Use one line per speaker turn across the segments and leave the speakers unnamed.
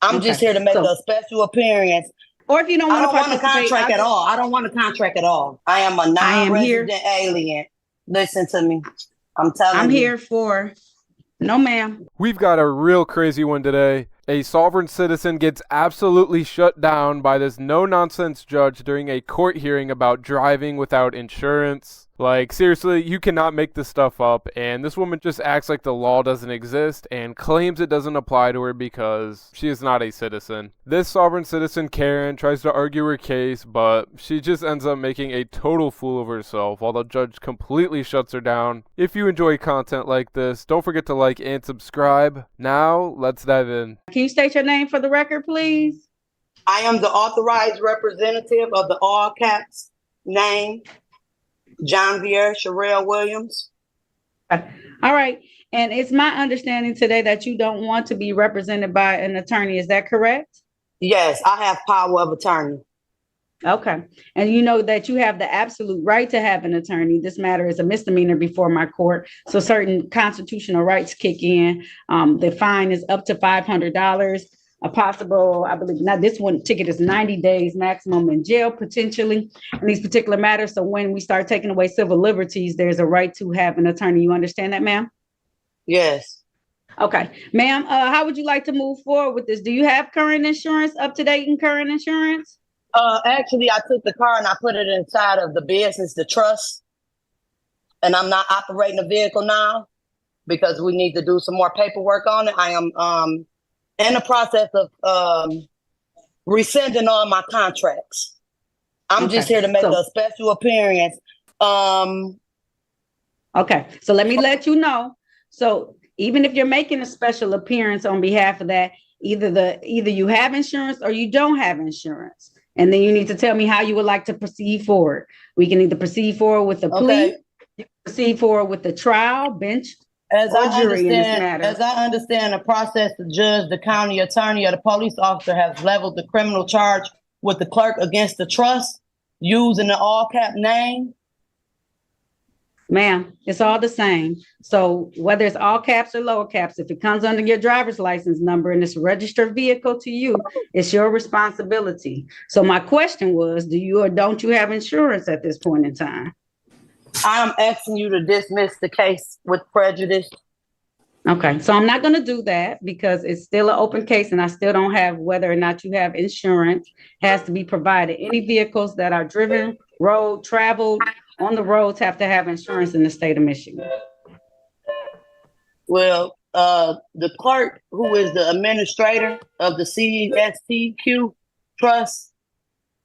I'm just here to make a special appearance.
Or if you don't want to participate.
I don't want a contract at all. I don't want a contract at all. I am a non-resident alien. Listen to me. I'm telling you.
I'm here for... No, ma'am.
We've got a real crazy one today. A sovereign citizen gets absolutely shut down by this no-nonsense judge during a court hearing about driving without insurance. Like, seriously, you cannot make this stuff up, and this woman just acts like the law doesn't exist and claims it doesn't apply to her because she is not a citizen. This sovereign citizen, Karen, tries to argue her case, but she just ends up making a total fool of herself while the judge completely shuts her down. If you enjoy content like this, don't forget to like and subscribe. Now, let's dive in.
Can you state your name for the record, please?
I am the authorized representative of the all caps name, Janvier Sherelle Williams.
All right. And it's my understanding today that you don't want to be represented by an attorney. Is that correct?
Yes, I have power of attorney.
Okay. And you know that you have the absolute right to have an attorney. This matter is a misdemeanor before my court. So certain constitutional rights kick in. The fine is up to $500. A possible, I believe, not this one ticket is 90 days maximum in jail, potentially, in these particular matters. So when we start taking away civil liberties, there's a right to have an attorney. You understand that, ma'am?
Yes.
Okay. Ma'am, how would you like to move forward with this? Do you have current insurance, up to date and current insurance?
Actually, I took the car and I put it inside of the business, the trust, and I'm not operating the vehicle now because we need to do some more paperwork on it. I am in the process of rescinding all my contracts. I'm just here to make a special appearance.
Okay, so let me let you know. So even if you're making a special appearance on behalf of that, either you have insurance or you don't have insurance. And then you need to tell me how you would like to proceed forward. We can either proceed forward with the plea, proceed forward with the trial, bench,
As I understand the process, the judge, the county attorney, or the police officer has leveled the criminal charge with the clerk against the trust using the all cap name.
Ma'am, it's all the same. So whether it's all caps or lower caps, if it comes under your driver's license number and it's a registered vehicle to you, it's your responsibility. So my question was, do you or don't you have insurance at this point in time?
I'm asking you to dismiss the case with prejudice.
Okay, so I'm not going to do that because it's still an open case and I still don't have whether or not you have insurance has to be provided. Any vehicles that are driven, road, traveled on the roads have to have insurance in the state of Michigan.
Well, the clerk, who is the administrator of the CSTQ trust,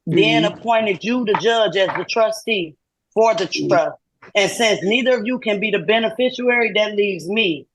then appointed you, the judge, as the trustee for the trust. And since neither of you can be the beneficiary, that leaves me.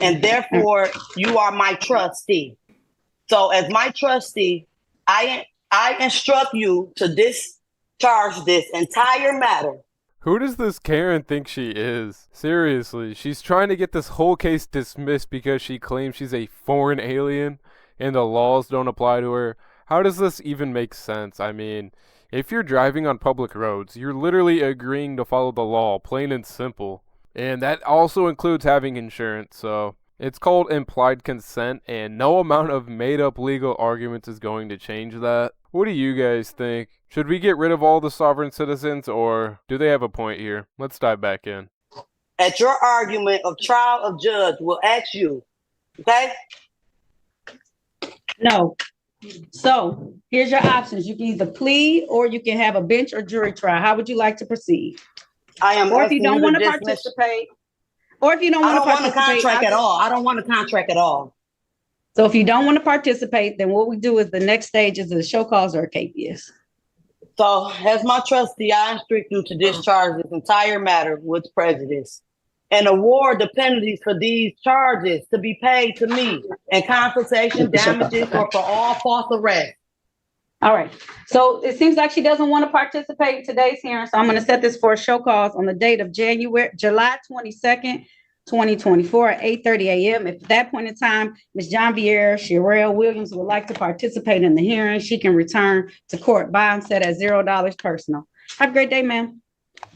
And therefore, you are my trustee. So as my trustee, I instruct you to discharge this entire matter.
Who does this Karen think she is? Seriously, she's trying to get this whole case dismissed because she claims she's a foreign alien and the laws don't apply to her. How does this even make sense? I mean, if you're driving on public roads, you're literally agreeing to follow the law, plain and simple. And that also includes having insurance, so it's called implied consent, and no amount of made-up legal arguments is going to change that. What do you guys think? Should we get rid of all the sovereign citizens, or do they have a point here? Let's dive back in.
At your argument of trial of judge, will ask you, okay?
No. So here's your options. You can either plead or you can have a bench or jury trial. How would you like to proceed? Or if you don't want to participate, I don't want a contract at all.
I don't want a contract at all.
So if you don't want to participate, then what we do is the next stage is a show cause or a capias.
So as my trustee, I instruct you to discharge this entire matter with prejudice and award the penalties for these charges to be paid to me and compensation, damages, or for all false arrests.
All right. So it seems like she doesn't want to participate in today's hearing. So I'm going to set this for a show cause on the date of July 22nd, 2024 at 8:30 a.m. If at that point in time, Ms. Janvier Sherelle Williams would like to participate in the hearing, she can return to court. Bond set at $0 personal. Have a great day, ma'am.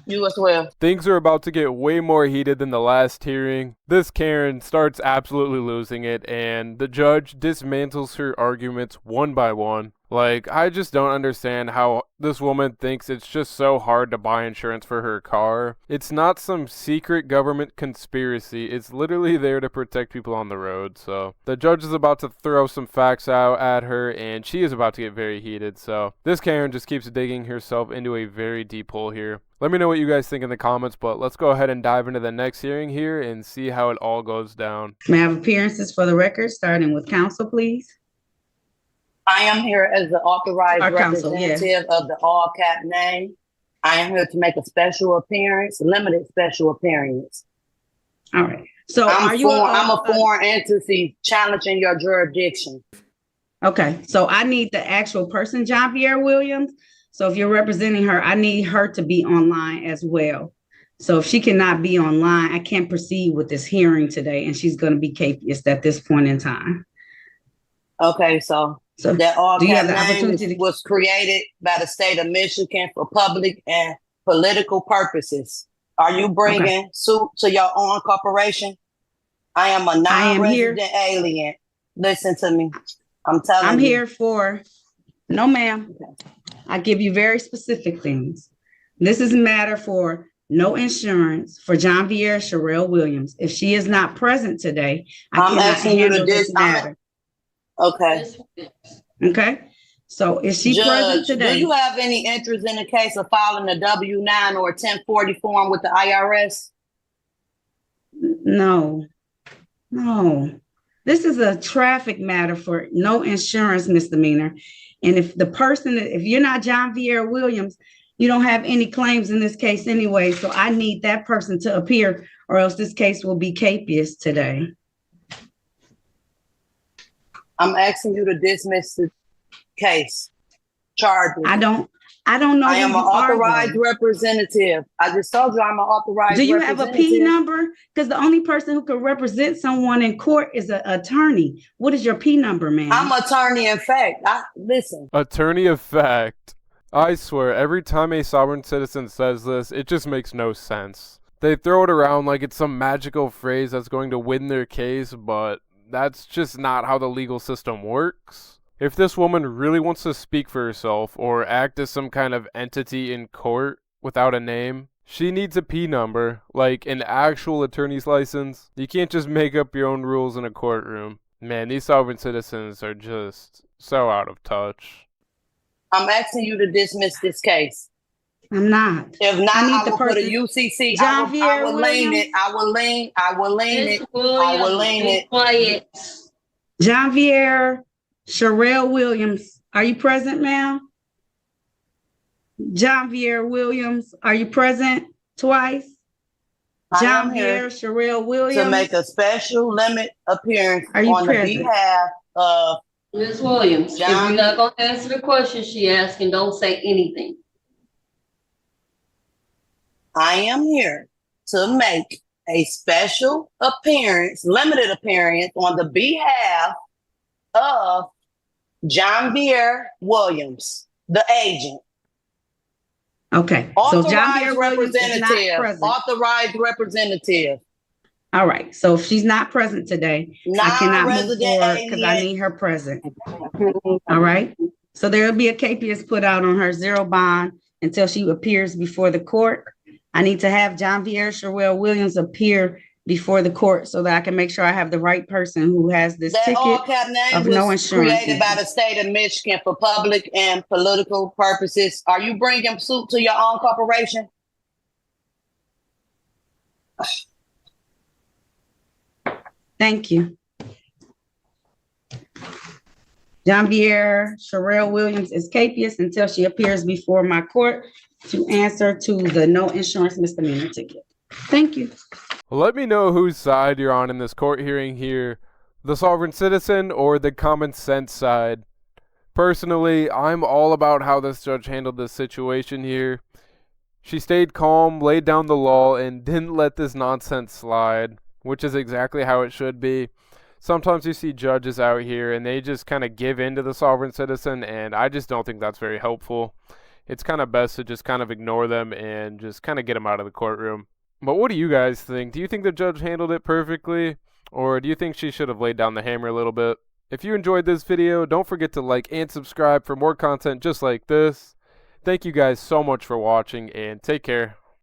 You as well.
Things are about to get way more heated than the last hearing. This Karen starts absolutely losing it, and the judge dismantles her arguments one by one. Like, I just don't understand how this woman thinks it's just so hard to buy insurance for her car. It's not some secret government conspiracy. It's literally there to protect people on the road. So the judge is about to throw some facts out at her, and she is about to get very heated. So this Karen just keeps digging herself into a very deep hole here. Let me know what you guys think in the comments, but let's go ahead and dive into the next hearing here and see how it all goes down.
May I have appearances for the record, starting with counsel, please?
I am here as the authorized
Our counsel,
representative of the all cap name. I am here to make a special appearance, limited special appearance.
All right. So
I'm
are you
I'm a foreign entity challenging your jurisdiction.
Okay, so I need the actual person, John Pierre Williams. So if you're representing her, I need her to be online as well. So if she cannot be online, I can't proceed with this hearing today, and she's going to be capias at this point in time.
Okay, so that all cap name was created by the state of Michigan for public and political purposes. Are you bringing suit to your own corporation? I am a non-resident alien. Listen to me. I'm
here for, no ma'am. I give you very specific things. This is a matter for no insurance for John Vieira Sherelle Williams. If she is not present today, I cannot handle this matter.
Okay.
Okay. So is she present today?
Do you have any interest in the case of filing a W-9 or a 1040 form with the IRS?
No. This is a traffic matter for no insurance misdemeanor. And if you're not John Vieira Williams, you don't have any claims in this case anyway. So I need that person to appear, or else this case will be capias today.
I'm asking you to dismiss the case. Charges.
I don't know.
I am an authorized representative. I just told you I'm an authorized representative.
Do you have a P number? Because the only person who can represent someone in court is an attorney. What is your P number, man?
I'm attorney in fact. Listen.
Attorney of fact. I swear, every time a sovereign citizen says this, it just makes no sense. They throw it around like it's some magical phrase that's going to win their case, but that's just not how the legal system works. If this woman really wants to speak for herself or act as some kind of entity in court without a name, she needs a P number, like an actual attorney's license. You can't just make up your own rules in a courtroom. Man, these sovereign citizens are just so out of touch.
I'm asking you to dismiss this case.
I'm not.
If not, I will put a UCC. I will lean it.
Quiet. John Vieira Sherelle Williams, are you present, ma'am? John Vieira Williams, are you present twice? John Vieira Sherelle Williams.
To make a special limit appearance on the behalf of
Ms. Williams. If you're not going to answer the question she asked, and don't say anything.
I am here to make a special appearance, limited appearance on the behalf of John Vieira Williams, the agent.
Okay.
So John Vieira representative. Authorized representative.
All right. So if she's not present today, I cannot move forward because I need her present. All right. So there will be a capias put out on her zero bond until she appears before the court. I need to have John Vieira Sherelle Williams appear before the court so that I can make sure I have the right person who has this ticket of no insurance.
Created by the state of Michigan for public and political purposes. Are you bringing suit to your own corporation?
Thank you. John Vieira Sherelle Williams is capias until she appears before my court to answer to the no insurance misdemeanor ticket. Thank you.
Let me know whose side you're on in this court hearing here, the sovereign citizen or the common sense side. Personally, I'm all about how this judge handled this situation here. She stayed calm, laid down the law, and didn't let this nonsense slide, which is exactly how it should be. Sometimes you see judges out here and they just kind of give in to the sovereign citizen, and I just don't think that's very helpful. It's kind of best to just kind of ignore them and just kind of get them out of the courtroom. But what do you guys think? Do you think the judge handled it perfectly? Or do you think she should have laid down the hammer a little bit? If you enjoyed this video, don't forget to like and subscribe for more content just like this. Thank you guys so much for watching, and take care.